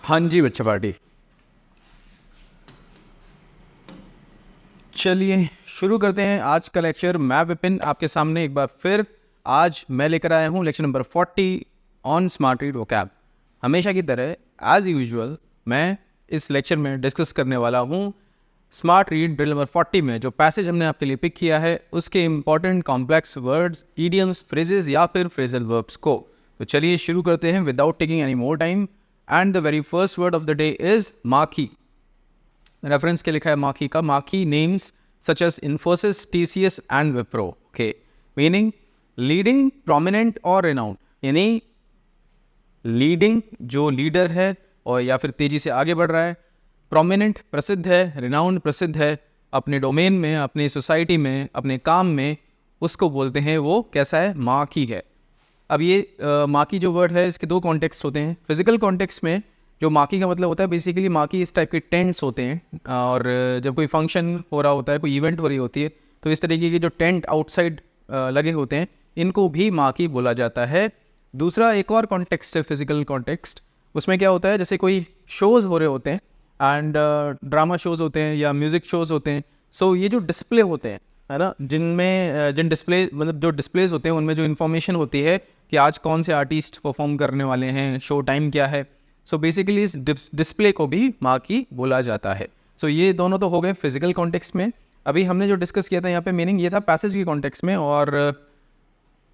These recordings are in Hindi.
हाँ जी बच्चा पार्टी, चलिए शुरू करते हैं आज का लेक्चर। मैं विपिन आपके सामने एक बार फिर आज मैं लेकर आया हूँ lecture number 40 on smart read vocab. हमेशा की तरह एज यूजुअल मैं इस लेक्चर में डिस्कस करने वाला हूँ स्मार्ट रीड ड्रिल नंबर 40 में जो पैसेज हमने आपके लिए पिक किया है उसके important complex words, idioms, phrases या फिर फ्रेजल वर्ब्स को। तो चलिए शुरू करते हैं without taking any more time. And the very first word of the day is marquee. Reference के लिखा है मार्की का। Marquee names such as Infosys, TCS and Wipro. Okay, meaning leading, prominent और रिनाउंड, यानी लीडिंग जो लीडर है और या फिर तेजी से आगे बढ़ रहा है, प्रोमिनेंट प्रसिद्ध है, रिनाउंड प्रसिद्ध है अपने डोमेन में, अपनी सोसाइटी में, अपने काम में, उसको बोलते हैं वो कैसा है, मार्की है। अब ये मार्की जो वर्ड है इसके दो कॉन्टेक्स्ट होते हैं। फिजिकल कॉन्टेक्स्ट में जो मार्की का मतलब होता है बेसिकली मार्की इस टाइप के टेंट्स होते हैं और जब कोई फंक्शन हो रहा होता है, कोई इवेंट हो रही होती है तो इस तरीके के जो टेंट आउटसाइड लगे होते हैं इनको भी मार्की बोला जाता है। दूसरा एक और कॉन्टेक्स्ट है फिजिकल कॉन्टेक्स्ट, उसमें क्या होता है जैसे कोई शोज़ हो रहे होते हैं एंड ड्रामा शोज़ होते हैं या म्यूज़िक शोज़ होते हैं। सो ये जो डिस्प्ले होते हैं है ना, जिनमें जिन डिस्प्ले मतलब जो डिस्प्लेज होते हैं उनमें जो इन्फॉर्मेशन होती है कि आज कौन से आर्टिस्ट परफॉर्म करने वाले हैं, शो टाइम क्या है। सो बेसिकली इस डिस्प्ले को भी मार्की बोला जाता है। सो ये दोनों तो हो गए फिजिकल कॉन्टेक्स्ट में। अभी हमने जो डिस्कस किया था यहाँ पे मीनिंग ये था पैसेज की कॉन्टेक्स्ट में। और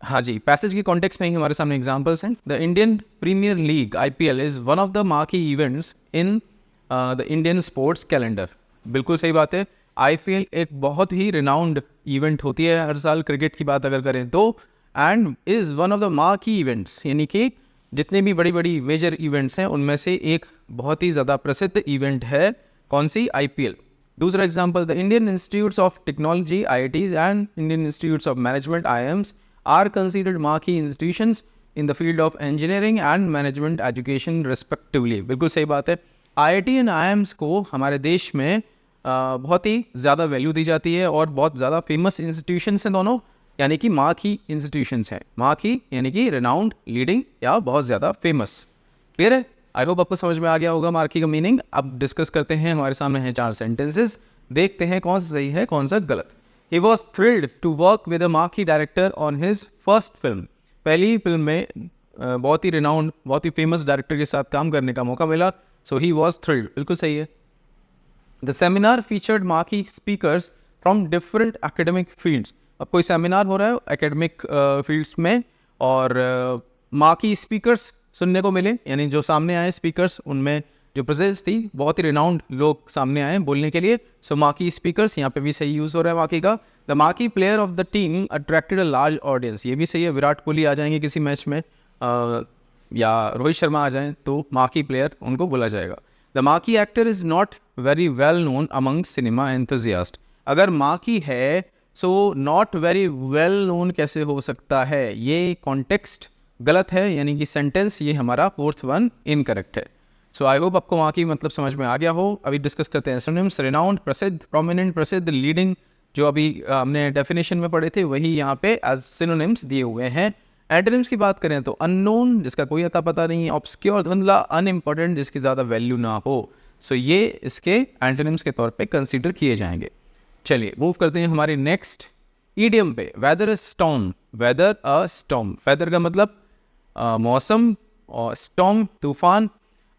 हाँ जी, पैसेज की कॉन्टेक्स्ट में ही हमारे सामने एग्जांपल्स हैं। The Indian Premier League IPL is one of the marquee events in the Indian sports calendar. बिल्कुल सही बात है। IPL एक बहुत ही रिनाउंड इवेंट होती है हर साल क्रिकेट की बात अगर करें तो, and is one of the marquee events, यानी कि जितने भी बड़ी बड़ी मेजर इवेंट्स हैं उनमें से एक बहुत ही ज़्यादा प्रसिद्ध इवेंट है कौन सी, IPL। दूसरा example, the Indian Institutes of Technology IITs and Indian Institutes of Management IIMs are considered marquee institutions in the field of engineering and management education respectively. बिल्कुल सही बात है। IIT एंड IIMs को हमारे देश में बहुत ही ज़्यादा वैल्यू दी जाती है और बहुत ज़्यादा फेमस इंस्टीट्यूशंस हैं दोनों, यानी कि मार्की इंस्टीट्यूशंस हैं। मार्की यानी कि रिनाउंड, लीडिंग या बहुत ज़्यादा फेमस। क्लियर है? आई होप आपको समझ में आ गया होगा मार्की का मीनिंग। अब डिस्कस करते हैं, हमारे सामने हैं 4 सेंटेंसेस, देखते हैं कौन सा सही है कौन सा गलत। He was thrilled to work with a marquee director on his first film. पहली फिल्म में बहुत ही रिनाउंड, बहुत ही फेमस डायरेक्टर के साथ काम करने का मौका मिला। So he was thrilled, बिल्कुल सही है। The seminar featured marquee speakers from different academic fields. अब कोई सेमिनार हो रहा है एकेडमिक फील्ड्स में और मार्की स्पीकर्स सुनने को मिले, यानी जो सामने आए स्पीकर्स उनमें जो प्रेजेंस थी बहुत ही रिनाउंड लोग सामने आए बोलने के लिए। सो मार्की स्पीकर्स यहाँ पे भी सही यूज़ हो रहा है मार्की का। The marquee player of the team attracted a large audience, ये भी सही है। विराट कोहली आ जाएंगे किसी मैच में या रोहित शर्मा आ जाएं तो मार्की प्लेयर उनको बोला जाएगा। The marquee actor is not very well known among cinema enthusiast. अगर मार्की है so not very well known कैसे हो सकता है, ये कॉन्टेक्स्ट गलत है, यानी कि सेंटेंस ये हमारा फोर्थ वन इनकरेक्ट है। सो आई होप आपको वहाँ की मतलब समझ में आ गया हो। अभी डिस्कस करते हैं सिनोनिम्स। रिनाउंड प्रसिद्ध, प्रोमिनेंट प्रसिद्ध, लीडिंग जो अभी हमने डेफिनेशन में पढ़े थे वही यहाँ पे एज सिनोनिम्स दिए हुए हैं। एंटोनिम्स की बात करें तो अननोन जिसका कोई अता पता नहीं, ऑब्सक्योर धुंधला, अनइम्पॉर्टेंट जिसकी ज़्यादा वैल्यू ना हो। सो ये इसके एंटोनिम्स के तौर पे कंसीडर किए जाएंगे। चलिए मूव करते हैं हमारे नेक्स्ट ईडियम पे। Weather a storm, weather a storm, weather का मतलब मौसम और स्टॉर्म तूफान।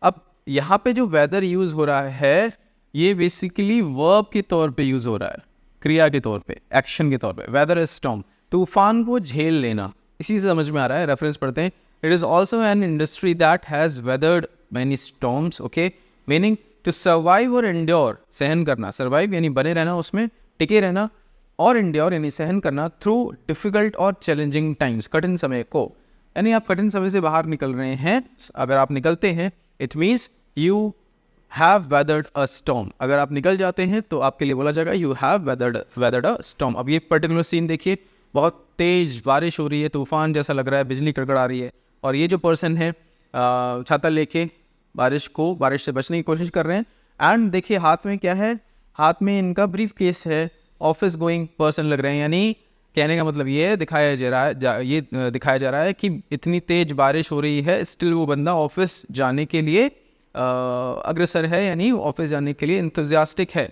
अब यहाँ पे जो वेदर यूज़ हो रहा है ये बेसिकली वर्ब के तौर पे यूज़ हो रहा है, क्रिया के तौर पे, एक्शन के तौर पे। वेदर अ स्टॉर्म, तूफान को झेल लेना, इसी से समझ में आ रहा है। रेफरेंस पढ़ते हैं। It is also an industry that has weathered many storms. Okay, meaning to survive और एंड्योर, सहन करना। सर्वाइव यानी बने रहना, उसमें टिके रहना, और एंड्योर यानी सहन करना थ्रू डिफिकल्ट और चैलेंजिंग टाइम्स, कठिन समय को। यानी आप कठिन समय से बाहर निकल रहे हैं, अगर आप निकलते हैं it means you have weathered a storm. अगर आप निकल जाते हैं तो आपके लिए बोला जाएगा you have weathered a storm. अब ये पर्टिकुलर सीन देखिए, बहुत तेज बारिश हो रही है, तूफान जैसा लग रहा है, बिजली कड़कड़ा रही है, और ये जो पर्सन है छाता लेके बारिश से बचने की कोशिश कर रहे हैं। एंड देखिए हाथ में क्या है, हाथ में इनका ब्रीफ केस है, ऑफिस गोइंग पर्सन लग रहे हैं। यानी कहने का मतलब ये दिखाया जा रहा है कि इतनी तेज बारिश हो रही है, स्टिल वो बंदा ऑफिस जाने के लिए अग्रसर है, यानी ऑफिस जाने के लिए इंथुजियास्टिक है।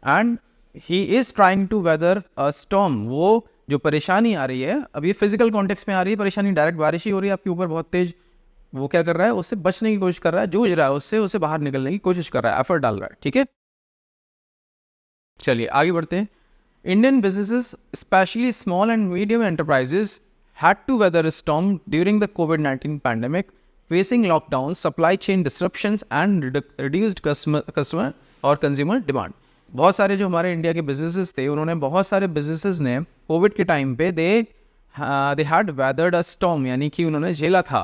And he is trying to weather a storm. वो जो परेशानी आ रही है, अब ये फिजिकल कॉन्टेक्स्ट में आ रही है परेशानी, डायरेक्ट बारिश ही हो रही है आपके ऊपर बहुत तेज, वो क्या कर रहा है, उससे बचने की कोशिश कर रहा है, जूझ रहा है उससे, उससे बाहर निकलने की कोशिश कर रहा है, एफर्ट डाल रहा है। ठीक है, चलिए आगे बढ़ते हैं। Indian businesses, specially small and medium enterprises, had to weather a storm during the COVID-19 pandemic, facing lockdowns, supply chain disruptions and reduced customer और consumer demand। बहुत सारे जो हमारे इंडिया के बिजनेसेस थे, उन्होंने बहुत सारे बिजनेसेस ने कोविड के टाइम पे they had weathered a storm, यानी कि उन्होंने झेला था,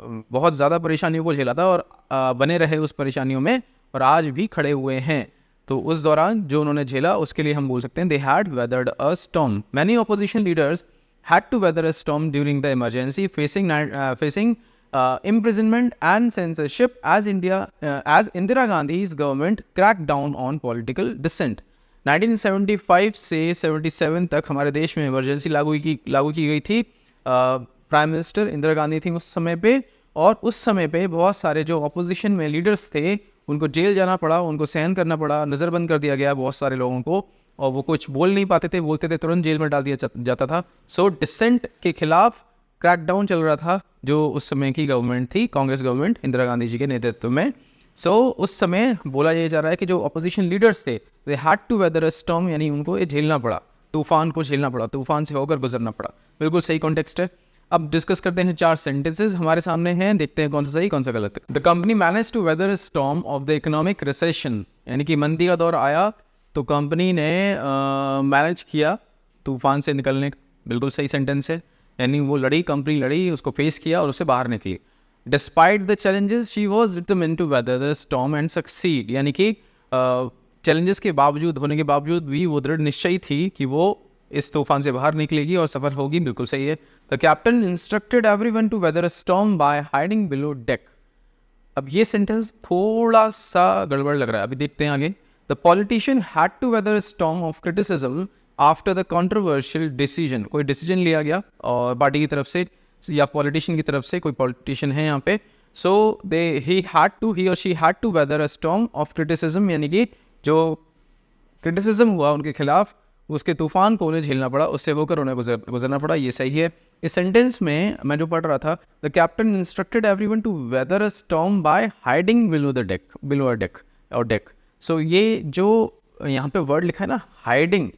बहुत ज़्यादा परेशानियों को झेला था और बने रहे उस परेशानियों में और आज भी खड़े हुए हैं। तो उस दौरान जो उन्होंने झेला उसके लिए हम बोल सकते हैं they had weathered a storm. Many opposition leaders had to weather a storm during the emergency, facing imprisonment and censorship as Indira Gandhi's government cracked down on political dissent। 1975 से 77 तक हमारे देश में इमरजेंसी लागू की गई थी। प्राइम मिनिस्टर इंदिरा गांधी थी उस समय पे, और उस समय पे बहुत सारे जो अपोजिशन में लीडर्स थे उनको जेल जाना पड़ा, उनको सहन करना पड़ा, नज़रबंद कर दिया गया बहुत सारे लोगों को, और वो कुछ बोल नहीं पाते थे, बोलते थे तुरंत जेल में डाल दिया जाता था। सो डिसेंट के खिलाफ क्रैकडाउन चल रहा था जो उस समय की गवर्नमेंट थी, कांग्रेस गवर्नमेंट इंदिरा गांधी जी के नेतृत्व में। सो उस समय बोला ये जा रहा है कि जो अपोजिशन लीडर्स थे they had to weather a storm, यानी उनको ये झेलना पड़ा, तूफान को झेलना पड़ा, तूफान से होकर गुजरना पड़ा। बिल्कुल सही कॉन्टेक्स्ट है। अब डिस्कस करते हैं 4 सेंटेंसेस हमारे सामने हैं, देखते हैं कौन सा सही कौन सा गलत है। The company manage to weather a storm of the economic recession, यानी कि मंदी का दौर आया तो कंपनी ने मैनेज किया तूफान से निकलने। बिल्कुल सही सेंटेंस है, यानी वो लड़ी, कंपनी लड़ी, उसको फेस किया और उससे बाहर निकली। Despite the challenges she was determined to weather the storm and succeed, यानी कि चैलेंजेस के बावजूद होने के बावजूद भी वो दृढ़ निश्चयी थी कि वो इस तूफान से बाहर निकलेगी और सफल होगी। बिल्कुल सही है। The captain instructed everyone to weather a storm by hiding below deck. अब ये सेंटेंस थोड़ा सा गड़बड़ लग रहा है, अभी देखते हैं आगे। The politician had to weather a storm of criticism after the controversial decision। कोई डिसीजन लिया गया और पार्टी की तरफ से या पॉलिटिशियन की तरफ से, कोई पॉलिटिशियन है यहाँ पे। सो he or she had to weather a storm of criticism, यानी कि जो क्रिटिसिज्म हुआ उनके खिलाफ, उसके तूफान को उन्हें झेलना पड़ा, उससे होकर उन्हें गुजरना पड़ा। ये सही है। इस सेंटेंस में मैं जो पढ़ रहा था, the captain instructed everyone to weather a storm by hiding below a deck और डेक। सो ये जो यहाँ पे वर्ड लिखा है ना, हाइडिंग,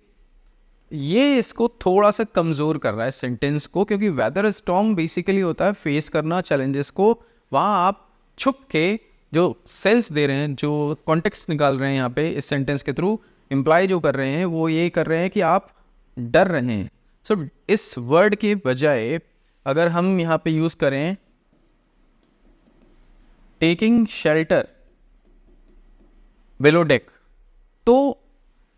ये इसको थोड़ा सा कमज़ोर कर रहा है सेंटेंस को, क्योंकि वेदर स्टॉर्म बेसिकली होता है फेस करना चैलेंजेस को। वहाँ आप छुप के जो सेंस दे रहे हैं, जो कॉन्टेक्स्ट निकाल रहे हैं यहाँ पे इस सेंटेंस के थ्रू, इम्प्लाई जो कर रहे हैं वो ये कर रहे हैं कि आप डर रहे हैं। सो इस वर्ड के बजाय अगर हम यहाँ पे यूज़ करें टेकिंग शेल्टर बिलो डेक, तो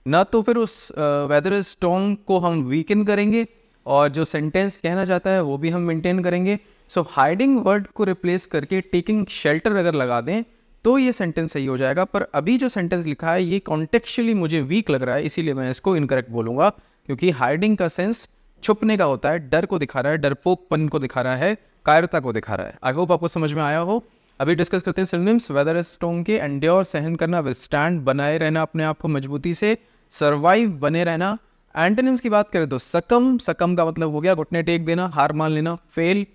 ना तो फिर उस वेदर स्टॉर्म को हम वीकन करेंगे और जो सेंटेंस कहना चाहता है वो भी हम मेंटेन करेंगे। सो हाइडिंग वर्ड को रिप्लेस करके टेकिंग शेल्टर अगर लगा दें तो ये सेंटेंस सही हो जाएगा। पर अभी जो सेंटेंस लिखा है ये कॉन्टेक्चुअली मुझे वीक लग रहा है, इसीलिए मैं इसको इनकरेक्ट बोलूँगा, क्योंकि हाइडिंग का सेंस छुपने का होता है, डर को दिखा रहा है, डरपोकपन को दिखा रहा है, कायरता को दिखा रहा है। आई होप आपको समझ में आया हो। अभी डिस्कस करते हैं सिनोनिम्स। वेदर स्टॉर्म के एंड्योर, सहन करना, विथस्टैंड, बनाए रहना अपने आप को मजबूती से, सर्वाइव, बने रहना। एंटोनिम्स की बात करें तो सकम, सकम का मतलब हो गया घुटने टेक देना, हार मान लेना। फेल,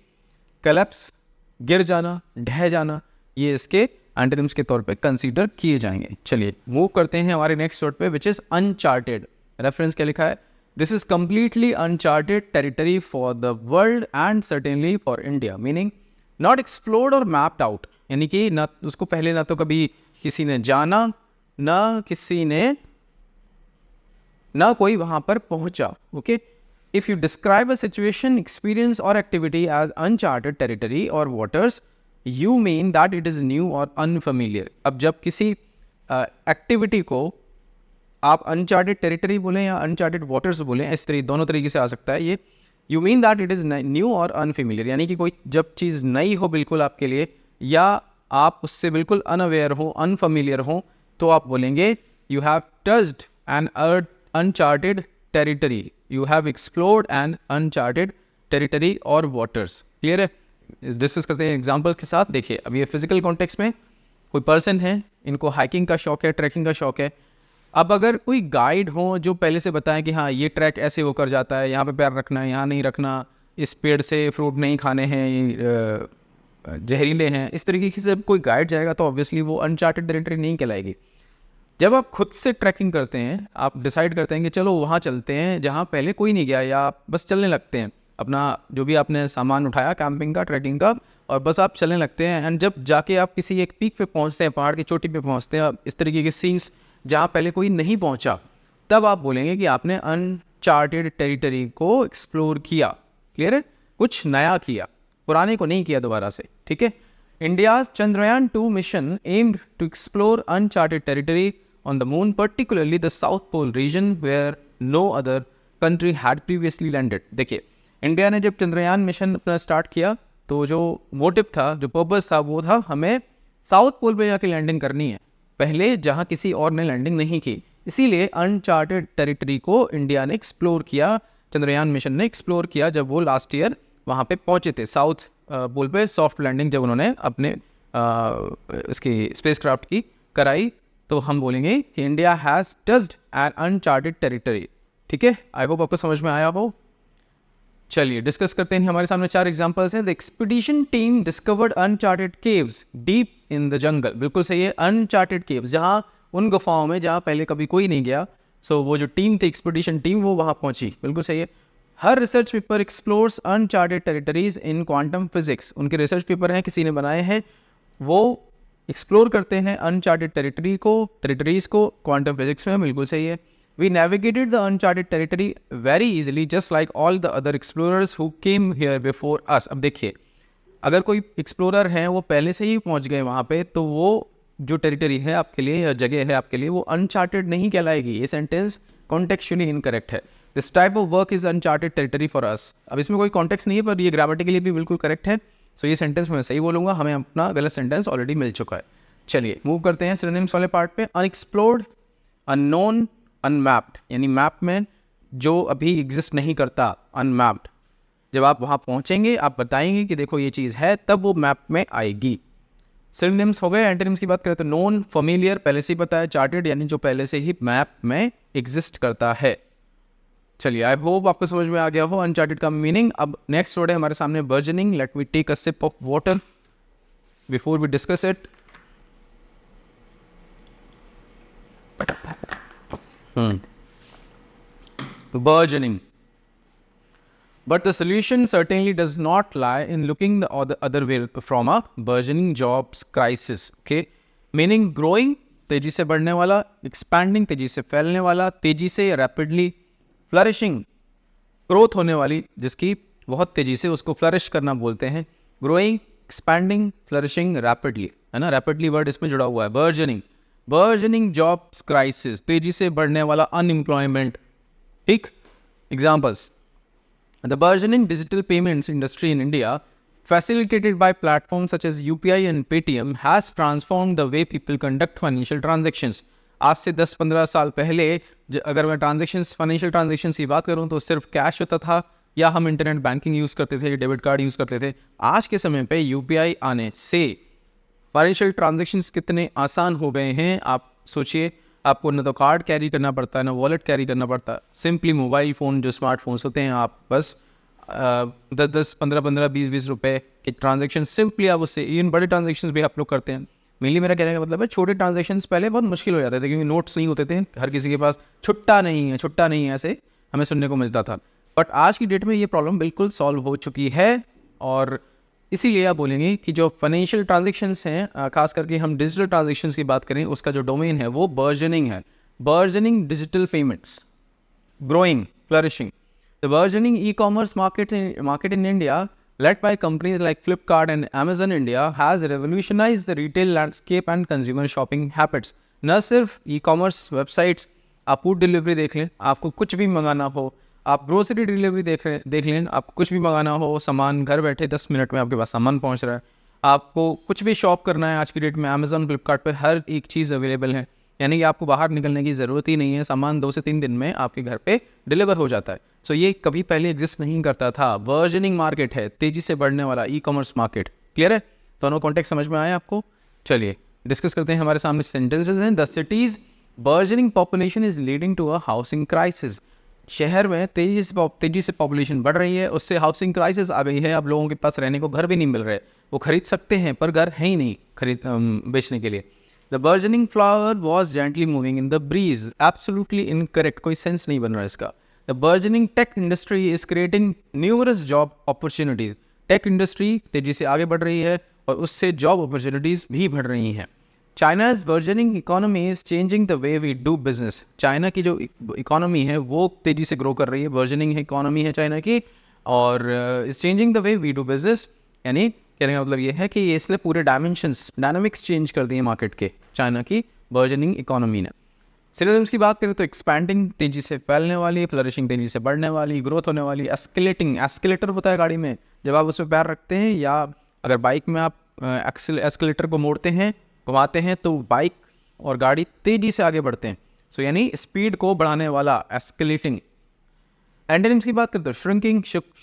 कलेप्स, गिर जाना, ढह जाना, ये इसके एंटोनिम्स के तौर पे कंसीडर किए जाएंगे। चलिए मूव करते हैं हमारे नेक्स्ट वर्ड पे, विच इज अनचार्टेड। रेफरेंस क्या लिखा है? This is completely uncharted territory for the world and certainly for India, meaning not explored और मैप्ड आउट, यानी कि ना उसको पहले ना तो कभी किसी ने जाना, ना कोई वहां पर पहुंचा। Okay, if you describe a situation, experience और एक्टिविटी एज अनचार्टेड टेरिटरी और waters, you mean that it is new और अनफेमिलियर। अब जब किसी एक्टिविटी को आप अनचार्टेड टेरिटरी बोलें या अनचार्टेड वाटर्स बोलें, इस दोनों तरीके से आ सकता है ये। You mean that it is new और अनफेमिलियर, यानी कि कोई जब चीज़ नई हो बिल्कुल आपके लिए, या आप उससे बिल्कुल अनअवेयर हो, अनफेमिलियर हो, तो आप बोलेंगे you have touched an uncharted territory, you have explored an uncharted territory और वाटर्स। क्लियर है? डिस्कस करते हैं एग्जाम्पल के साथ। देखिए अब ये फिजिकल कॉन्टेक्स्ट में कोई पर्सन है, इनको हाइकिंग का शौक है, ट्रैकिंग का शौक है। अब अगर कोई गाइड हो जो पहले से बताएं कि हाँ ये ट्रैक ऐसे होकर जाता है, यहाँ पे पैर रखना है, यहाँ नहीं रखना, इस पेड़ से फ्रूट नहीं खाने हैं, जहरीले हैं, इस तरीके से कोई गाइड जाएगा तो ऑब्वियसली वो अनचार्टेड टेरिटरी नहीं कहलाएगी। जब आप खुद से ट्रैकिंग करते हैं, आप डिसाइड करते हैं कि चलो वहाँ चलते हैं जहाँ पहले कोई नहीं गया, या आप बस चलने लगते हैं, अपना जो भी आपने सामान उठाया कैंपिंग का, ट्रैकिंग का, और बस आप चलने लगते हैं। एंड जब जाके आप किसी एक पीक पे पहुँचते हैं, पहाड़ की चोटी पे पहुँचते हैं, इस तरीके के सीन्स जहाँ पहले कोई नहीं पहुँचा, तब आप बोलेंगे कि आपने अनचार्टेड टेरिटरी को एक्सप्लोर किया। क्लियर है? कुछ नया किया, पुराने को नहीं किया दोबारा से। ठीक है। India's Chandrayaan 2 mission aimed to explore uncharted territory on the moon, particularly the South Pole region where no other country had previously landed। देखिए, इंडिया ने जब चंद्रयान मिशन अपना स्टार्ट किया तो जो मोटिव था, जो पर्पस था, वो था हमें साउथ पोल पे जाके लैंडिंग करनी है, पहले जहाँ किसी और ने लैंडिंग नहीं की। इसीलिए अनचार्टेड टेरिटरी को इंडिया ने एक्सप्लोर किया, चंद्रयान मिशन ने एक्सप्लोर किया जब वो लास्ट ईयर वहाँ पे पहुँचे थे, साउथ पोल पे सॉफ्ट लैंडिंग जब उन्होंने अपने इसकी स्पेसक्राफ्ट की कराई, तो हम बोलेंगे कि India has touched an uncharted territory. ठीक है, आई होप आपको समझ में आया हो। चलिए डिस्कस करते हैं। हमारे सामने 4 एग्जांपल्स हैं। The expedition team discovered uncharted caves deep in the jungle. बिल्कुल सही है, अनचार्टेड केव्स, जहाँ उन गुफाओं में जहाँ पहले कभी कोई नहीं गया। सो वो जो टीम थी, एक्सपीडिशन टीम, वो वहाँ पहुँची। बिल्कुल सही है। हर research paper explores uncharted territories in quantum physics. उनके रिसर्च पेपर हैं, किसी ने बनाए हैं, वो एक्सप्लोर करते हैं अनचार्टेड टेरिटरीज को क्वांटम फिजिक्स में। बिल्कुल सही है। We navigated the uncharted territory very easily just like all the other explorers who came here before us. अब देखिए, अगर कोई एक्सप्लोरर हैं वो पहले से ही पहुंच गए वहाँ पे, तो वो जो टेरिटरी है आपके लिए या जगह है आपके लिए, वो अनचार्टेड नहीं कहलाएगी। ये सेंटेंस कॉन्टेक्चुअली इनकरेक्ट है। This type of work is uncharted territory for us. अब इसमें कोई कॉन्टेक्स्ट नहीं है, पर ये ग्रामेटिकली भी बिल्कुल करेक्ट है। सो ये सेंटेंस मैं सही बोलूँगा, हमें अपना गलत सेंटेंस ऑलरेडी मिल चुका है। चलिए मूव करते हैं सिनोनिम्स वाले पार्ट पे। अनएक्सप्लोर्ड, अननोन, अनमैप्ड, यानी मैप में जो अभी एग्जिस्ट नहीं करता, अनमैप्ड। जब आप वहाँ पहुँचेंगे, आप बताएंगे कि देखो ये चीज़ है, तब वो मैप में आएगी। सिनोनिम्स हो गए। एंटोनिम्स की बात करें तो नोन, फेमिलियर, पहले से ही पता है, चार्टेड यानी जो पहले से ही मैप में एग्जिस्ट करता है। चलिए आई होप आपको समझ में आ गया हो अनचार्टेड का मीनिंग। अब नेक्स्ट वर्ड है हमारे सामने burgeoning. Let me take a sip of water before we discuss it. Burgeoning. But the solution certainly does not lie in looking the other way from a burgeoning jobs crisis. Okay, meaning growing, तेजी से बढ़ने वाला, expanding, तेजी से फैलने वाला, तेजी से rapidly, flourishing, ग्रोथ होने वाली, जिसकी बहुत तेजी से, उसको फ्लरिश करना बोलते हैं। ग्रोइंग, एक्सपैंडिंग, फ्लरिशिंग, रैपिडली, है ना, रैपिडली वर्ड इसमें जुड़ा हुआ है। बर्जनिंग, बर्जनिंग जॉब्स क्राइसिस, तेजी से बढ़ने वाला अनएम्प्लॉयमेंट। ठीक, examples, the burgeoning digital payments industry in India facilitated by platforms such as UPI and Paytm has transformed the way people conduct financial transactions। आज से 10-15 साल पहले अगर मैं फाइनेंशियल ट्रांजेक्शन्स की बात करूं तो सिर्फ कैश होता था, या हम इंटरनेट बैंकिंग यूज़ करते थे, डेबिट कार्ड यूज़ करते थे। आज के समय पे UPI आने से फाइनेंशियल ट्रांजेक्शन्स कितने आसान हो गए हैं। आप सोचिए, आपको न तो कार्ड कैरी करना पड़ता है, ना वॉलेट कैरी करना पड़ता है। सिंपली मोबाइल फ़ोन, जो स्मार्टफोन्स होते हैं, आप बस 10-10, 15-15, 20-20 रुपए के ट्रांजेक्शन सिंपली आप उससे, इवन बड़े ट्रांजेक्शन भी आप लोग करते हैं। मेनली मेरा कहने का मतलब है, छोटे ट्रांजेक्शन्स पहले बहुत मुश्किल हो जाते थे क्योंकि नोट्स नहीं होते थे, हर किसी के पास छुट्टा नहीं है, ऐसे हमें सुनने को मिलता था। बट आज की डेट में ये प्रॉब्लम बिल्कुल सॉल्व हो चुकी है, और इसीलिए आप बोलेंगे कि जो फाइनेंशियल ट्रांजेक्शन्स हैं, खास करके हम डिजिटल ट्रांजेक्शन्स की बात करें, उसका जो डोमेन है वो बर्जनिंग है। Burgeoning digital payments, growing, flourishing. The burgeoning e-commerce market in India, led by companies like Flipkart and Amazon India, has revolutionized the retail landscape and consumer shopping habits। न सिर्फ e-commerce वेबसाइट्स, आप फूड डिलीवरी देख लें, आपको कुछ भी मंगाना हो, आप ग्रोसरी डिलीवरी देख लें, आपको कुछ भी मंगाना हो, सामान घर बैठे 10 मिनट में आपके पास सामान पहुंच रहा है। आपको कुछ भी शॉप करना है, आज की डेट में अमेजोन, फ्लिपकार्ट पर हर एक चीज़ अवेलेबल है, यानी कि आपको बाहर निकलने की ज़रूरत ही नहीं है, सामान 2 से 3 दिन में आपके घर पे डिलीवर हो जाता है। सो ये कभी पहले एग्जिस्ट नहीं करता था। बर्जनिंग मार्केट है, तेज़ी से बढ़ने वाला ई कॉमर्स मार्केट। क्लियर है? दोनों कॉन्टेक्स्ट समझ में आए आपको? चलिए डिस्कस करते हैं, हमारे सामने सेंटेंसेस हैं। The city's burgeoning population is leading to a housing crisis. शहर में तेजी से पॉपुलेशन बढ़ रही है, उससे हाउसिंग क्राइसिस आ गई है। अब लोगों के पास रहने को घर भी नहीं मिल रहे, वो खरीद सकते हैं पर घर है ही नहीं खरीद बेचने के लिए। The burgeoning flower was gently moving in the breeze. Absolutely incorrect, कोई सेंस नहीं बन रहा इसका। The burgeoning tech industry is creating numerous job opportunities. Tech industry तेजी से आगे बढ़ रही है और उससे जॉब अपॉर्चुनिटीज भी बढ़ रही हैं। China's burgeoning economy is changing the way we do business. China की जो इकोनॉमी है वो तेजी से ग्रो कर रही है, बर्जनिंग इकोनॉमी है चाइना की, और is changing the way we do business. यानी कहने का मतलब ये है कि ये इसलिए पूरे डायनामिक्स चेंज कर दिए मार्केट के, चाइना की बर्जनिंग इकोनॉमी ने। सिनोनिम्स की बात करें तो एक्सपैंडिंग तेजी से फैलने वाली, फ्लरिशिंग तेजी से बढ़ने वाली, ग्रोथ होने वाली, एस्केलेटिंग एस्केलेटर होता है गाड़ी में जब आप उसमें पैर रखते हैं, या अगर बाइक में आप एस्केलेटर को मोड़ते हैं, घुमाते हैं, तो बाइक और गाड़ी तेजी से आगे बढ़ते हैं। सो यानी स्पीड को बढ़ाने वाला, एस्केलेटिंग। एंटोनिम्स की बात करें तो श्रिंकिंग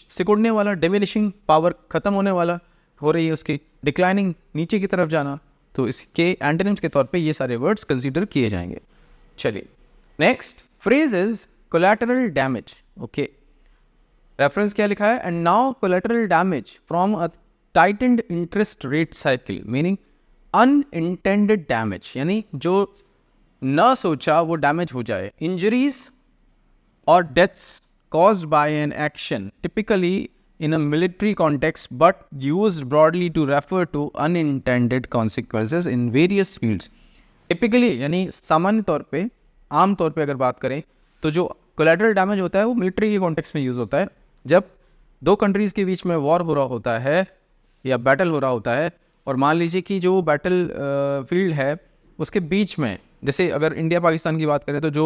सिकुड़ने वाला, डिमिनिशिंग पावर खत्म होने वाला हो रही है उसकी, डिक्लाइनिंग नीचे की तरफ जाना। तो इसके एंटोनिम्स के तौर पे ये सारे वर्ड्स कंसीडर किए जाएंगे। चलिए next phrase is collateral damage. Okay, reference क्या लिखा है? And now collateral damage from a tightened interest rate cycle, meaning unintended damage, यानी जो न सोचा वो डैमेज हो जाए। Injuries or deaths caused by an action, typically in a military context, but used broadly to refer to unintended consequences in various fields. Typically यानी सामान्य तौर पे, आम तौर पे अगर बात करें तो जो collateral damage होता है वो मिलिट्री के कॉन्टेक्स्ट में यूज़ होता है। जब दो कंट्रीज़ के बीच में वॉर हो रहा होता है या बैटल हो रहा होता है, और मान लीजिए कि जो बैटल फील्ड है उसके बीच में, जैसे अगर इंडिया पाकिस्तान की बात करें तो जो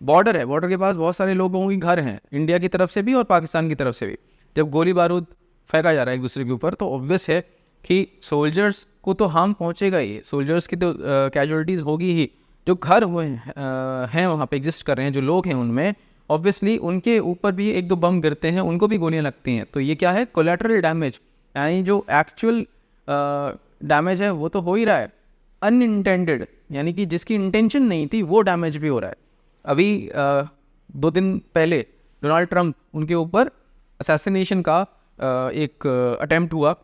बॉर्डर है, बॉर्डर के पास बहुत सारे लोगों के घर हैं, इंडिया की तरफ से भी और पाकिस्तान की तरफ से भी। जब गोली बारूद फेंका जा रहा है एक दूसरे के ऊपर, तो ऑब्वियस है कि सोल्जर्स को तो हार्म पहुंचेगा ही, सोल्जर्स की तो कैजुअलिटीज़ होगी ही। जो घर हुए हैं वहाँ पे एग्जिस्ट कर रहे हैं, जो लोग हैं उनमें ऑब्वियसली उनके ऊपर भी एक दो बम गिरते हैं, उनको भी गोलियाँ लगती हैं। तो ये क्या है? कोलैटरल डैमेज, यानी जो एक्चुअल डैमेज है वो तो हो ही रहा है, अनइंटेंडेड यानी कि जिसकी इंटेंशन नहीं थी वो डैमेज भी हो रहा है। अभी 2 दिन पहले डोनाल्ड ट्रंप, उनके ऊपर असैसिनेशन का एक अटैम्प्ट हुआ,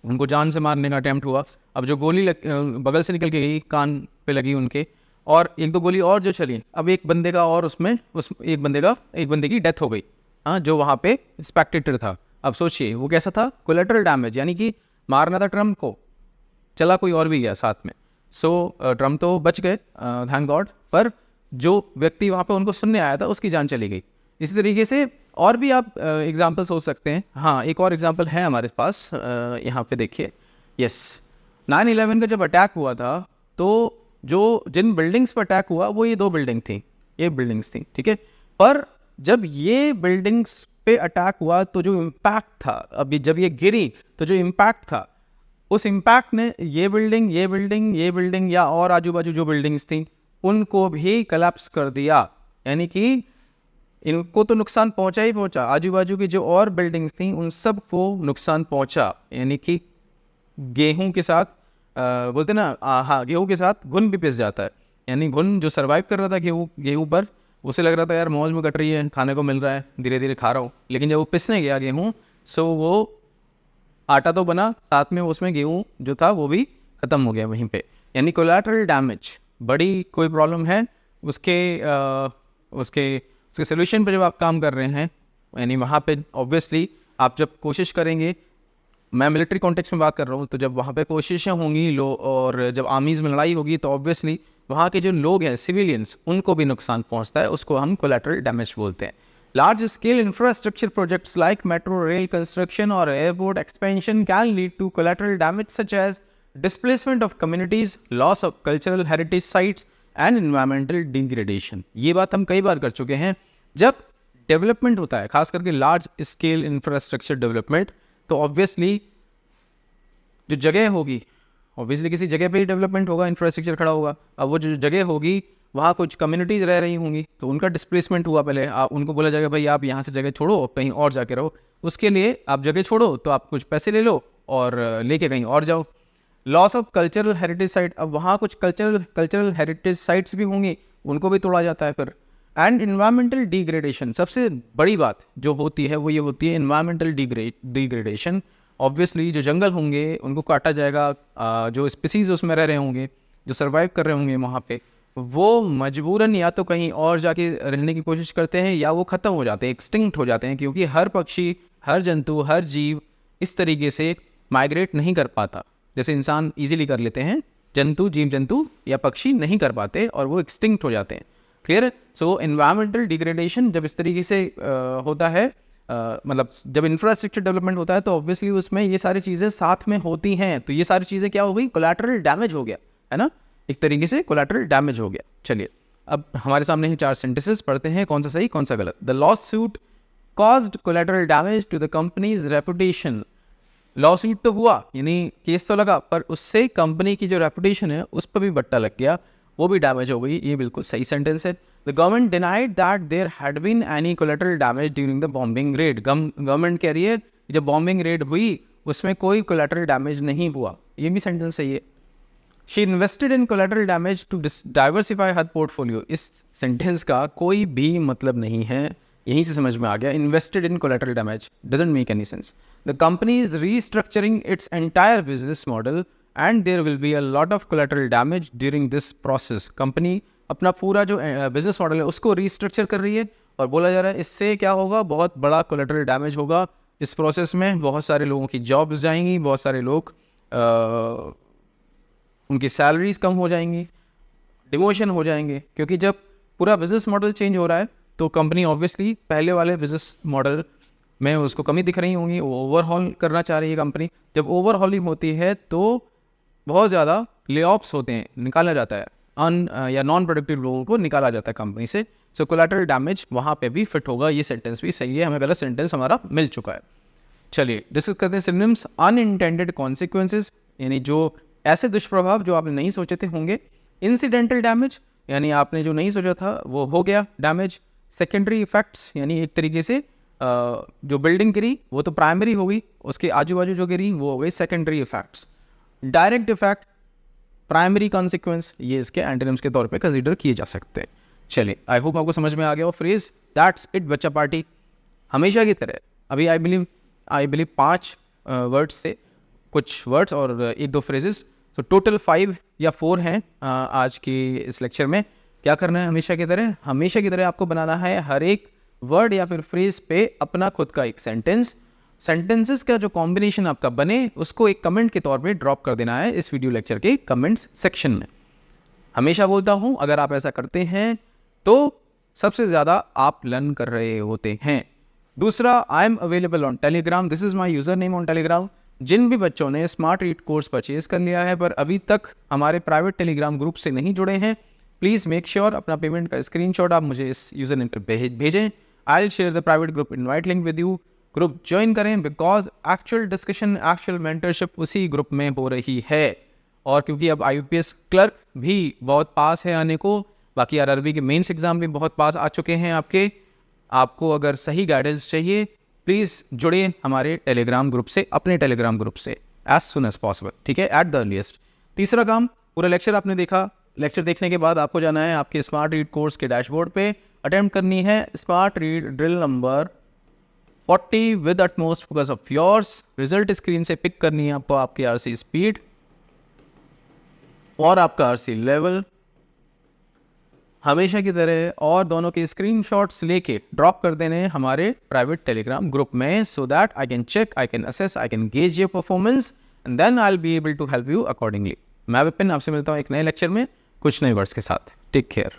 उनको जान से मारने का अटैम्प्ट हुआ। अब जो गोली बगल से निकल के गई, कान पे लगी उनके, और एक दो गोली और जो चली, अब एक बंदे का और उसमें एक बंदे की डेथ हो गई, हाँ, जो वहाँ पे स्पेक्टेटर था। अब सोचिए वो कैसा था? कोलैटरल डैमेज, यानी कि मारना था ट्रंप को, चला कोई और भी गया साथ में। सो ट्रंप तो बच गए, थैंक गॉड, पर जो व्यक्ति वहाँ पे उनको सुनने आया था उसकी जान चली गई। इसी तरीके से और भी आप एग्जाम्पल्स हो सकते हैं। हाँ, एक और एग्जाम्पल है हमारे पास, यहाँ पे देखिए। यस, 9/11 का जब अटैक हुआ था तो जिन बिल्डिंग्स पर अटैक हुआ वो ये 2 बिल्डिंग्स थी, ठीक है। पर जब ये बिल्डिंग्स पे अटैक हुआ तो जो इम्पैक्ट था, अभी जब ये गिरी तो जो इम्पैक्ट था, उस इम्पैक्ट ने ये बिल्डिंग या और आजू बाजू जो बिल्डिंग्स थी उनको भी कलेप्स कर दिया। यानी कि इनको तो नुकसान पहुंचा ही पहुंचा, आजू बाजू की जो और बिल्डिंग्स थी उन सब को नुकसान पहुंचा। यानी कि गेहूं के साथ बोलते ना, हाँ, गेहूं के साथ घुन भी पिस जाता है। यानी घुन जो सर्वाइव कर रहा था गेहूं पर, उसे लग रहा था यार मौज में कट रही है, खाने को मिल रहा है, धीरे धीरे खा रहा हूँ, लेकिन जब वो पिसने गया गेहूँ, सो वो आटा तो बना, साथ में उसमें गेहूँ जो था वो भी ख़त्म हो गया वहीं पे। यानी कोलैटरल डैमेज, बड़ी कोई प्रॉब्लम है, उसके सोल्यूशन पे जब आप काम कर रहे हैं, यानी वहाँ पे ऑब्वियसली आप जब कोशिश करेंगे, मैं मिलिट्री कॉन्टेक्स्ट में बात कर रहा हूँ, तो जब वहाँ पे कोशिशें होंगी और जब आर्मीज़ में लड़ाई होगी तो ऑब्वियसली वहाँ के जो लोग हैं, सिविलियंस, उनको भी नुकसान पहुँचता है, उसको हम कोलैटरल डैमेज बोलते हैं। Large scale infrastructure projects like metro rail construction or airport expansion can lead to collateral damage such as displacement of communities, loss of cultural heritage sites and environmental degradation. ये बात हम कई बार कर चुके हैं। जब डेवलपमेंट होता है, खास करके लार्ज स्केल इंफ्रास्ट्रक्चर डेवलपमेंट, तो ऑब्वियसली जो जगह होगी, ऑब्वियसली किसी जगह पे ही डेवलपमेंट होगा, इंफ्रास्ट्रक्चर खड़ा होगा। अब वो जो जगह होगी वहाँ कुछ कम्युनिटीज़ रह रही होंगी, तो उनका डिस्प्लेसमेंट हुआ। पहले उनको बोला जाएगा भाई आप यहाँ से जगह छोड़ो, कहीं और जाके रहो। उसके लिए आप जगह छोड़ो तो आप कुछ पैसे ले लो और लेके कहीं और जाओ। Loss of cultural heritage site, अब वहाँ कुछ कल्चरल हेरिटेज साइट्स भी होंगी, उनको भी तोड़ा जाता है फिर। एंड इन्वायरमेंटल डिग्रेडेशन, सबसे बड़ी बात जो होती है वो ये होती है इन्वायरमेंटल डिग्रेडेशन। ऑब्वियसली जो जंगल होंगे उनको काटा जाएगा, जो स्पीसीज उसमें रह रहे होंगे, जो सर्वाइव कर रहे होंगे वहाँ पे, वो मजबूरन या तो कहीं और जाके रहने की कोशिश करते हैं या वो ख़त्म हो जाते हैं, एक्सटिंक्ट हो जाते हैं, क्योंकि हर पक्षी, हर जंतु, हर जीव इस तरीके से माइग्रेट नहीं कर पाता जैसे इंसान इजीली कर लेते हैं। जीव जंतु या पक्षी नहीं कर पाते और वो एक्सटिंक्ट हो जाते हैं। क्लियर? सो एनवायरमेंटल डिग्रेडेशन जब इस तरीके से होता है, मतलब जब इंफ्रास्ट्रक्चर डेवलपमेंट होता है तो ऑब्वियसली उसमें ये सारी चीज़ें साथ में होती हैं, तो ये सारी चीज़ें क्या हो गई, कोलैटरल डैमेज हो गया, है ना, एक तरीके से कोलैटरल डैमेज हो गया। चलिए अब हमारे सामने ही 4 सेंटेंसेस पढ़ते हैं, कौन सा सही कौन सा गलत। The lawsuit caused collateral damage to the company's reputation. Lawsuit तो हुआ, यानी केस तो लगा, पर उससे कंपनी की जो रेपुटेशन है उस पर भी बट्टा लग गया, वो भी डैमेज हो गई। ये बिल्कुल सही सेंटेंस है। The government denied that there had been any collateral damage during the bombing raid. Government कह रही है जब बॉम्बिंग रेड हुई उसमें कोई कोलैटरल डैमेज नहीं हुआ, ये भी सेंटेंस सही है। She invested in collateral damage to diversify her portfolio. इस सेंटेंस का कोई भी मतलब नहीं है, यहीं से समझ में आ गया। Invested in collateral damage doesn't make any sense. The company is restructuring its entire business model and there will be a lot of collateral damage during this process. Company अपना पूरा जो बिजनेस मॉडल है उसको रीस्ट्रक्चर कर रही है और बोला जा रहा है इससे क्या होगा, बहुत बड़ा कोलैटरल डैमेज होगा इस प्रोसेस में। बहुत सारे लोगों की जॉब्स जाएंगी, बहुत सारे लोग उनकी सैलरीज कम हो जाएंगी, डिमोशन हो जाएंगे, क्योंकि जब पूरा बिजनेस मॉडल चेंज हो रहा है तो कंपनी ऑब्वियसली पहले वाले बिजनेस मॉडल में उसको कमी दिख रही होंगी, वो ओवरहॉल करना चाह रही है कंपनी। जब ओवरहॉलिंग होती है तो बहुत ज़्यादा ले-ऑफ्स होते हैं, निकाला जाता है या नॉन प्रोडक्टिव लोगों को निकाला जाता है कंपनी से। सो कोलैटरल डैमेज वहाँ पे भी फिट होगा, ये सेंटेंस भी सही है, हमें पहला सेंटेंस हमारा मिल चुका है। चलिए डिस्कस करते हैं सिनोनिम्स। अनइंटेंडेड कॉन्सिक्वेंसेज, यानी जो ऐसे दुष्प्रभाव जो आपने नहीं सोचे थे होंगे। इंसिडेंटल डैमेज, यानी आपने जो नहीं सोचा था वो हो गया डैमेज। सेकेंडरी इफेक्ट्स, यानी एक तरीके से जो बिल्डिंग गिरी वो तो प्राइमरी हो गई, उसके आजू बाजू जो गिरी वो हो गई secondary effects. Direct effect, primary consequence, ये इसके एंटोनिम्स के तौर पे कंसीडर किए जा सकते हैं। चलिए आई होप आपको समझ में आ गया। और फ्रेज दैट्स इट बच्चा पार्टी, हमेशा की तरह अभी आई बिलीव 5 वर्ड्स थे, कुछ वर्ड्स और 1-2 फ्रेजेस, तो टोटल 5 या 4 हैं आज की इस लेक्चर में। क्या करना है, हमेशा की तरह आपको बनाना है हर एक वर्ड या फिर फ्रेज पे अपना खुद का एक सेंटेंसेस का जो कॉम्बिनेशन आपका बने उसको एक कमेंट के तौर पे ड्रॉप कर देना है इस वीडियो लेक्चर के कमेंट्स सेक्शन में। हमेशा बोलता हूँ अगर आप ऐसा करते हैं तो सबसे ज़्यादा आप लर्न कर रहे होते हैं। दूसरा, I am available on Telegram, this is my user name on Telegram. जिन भी बच्चों ने स्मार्ट रीड कोर्स परचेज कर लिया है पर अभी तक हमारे प्राइवेट टेलीग्राम ग्रुप से नहीं जुड़े हैं, प्लीज़ मेक श्योर अपना पेमेंट का स्क्रीनशॉट आप मुझे इस यूज़र नेम पर भेजें। I will share the private group invite link with you. Group join करें because actual discussion, actual mentorship उसी ग्रुप में हो रही है। और क्योंकि अब IUPS क्लर्क भी बहुत पास है आने को, बाकी RRB के मेंस एग्जाम भी बहुत पास आ चुके हैं आपको अगर सही गाइडेंस चाहिए प्लीज़ जुड़िए हमारे टेलीग्राम ग्रुप से, अपने टेलीग्राम ग्रुप से एज सुन एज पॉसिबल, ठीक है, एट द अर्लीस्ट। तीसरा काम, पूरा लेक्चर आपने देखा, लेक्चर देखने के बाद आपको जाना है आपके स्मार्ट रीड कोर्स के डैशबोर्ड पे, अटेम्प्ट करनी है smart read drill number 40 with utmost focus of yours. Result screen से पिक करनी है आपको आपकी RC स्पीड और आपका RC लेवल हमेशा की तरह, और दोनों के स्क्रीनशॉट्स लेके ड्रॉप कर देने हमारे प्राइवेट टेलीग्राम ग्रुप में, so that I can check, I can assess, I can gauge your performance and then I will be able to help you accordingly. मैं विपिन आपसे मिलता हूँ एक नए लेक्चर में कुछ नए वर्ड्स के साथ। Take care.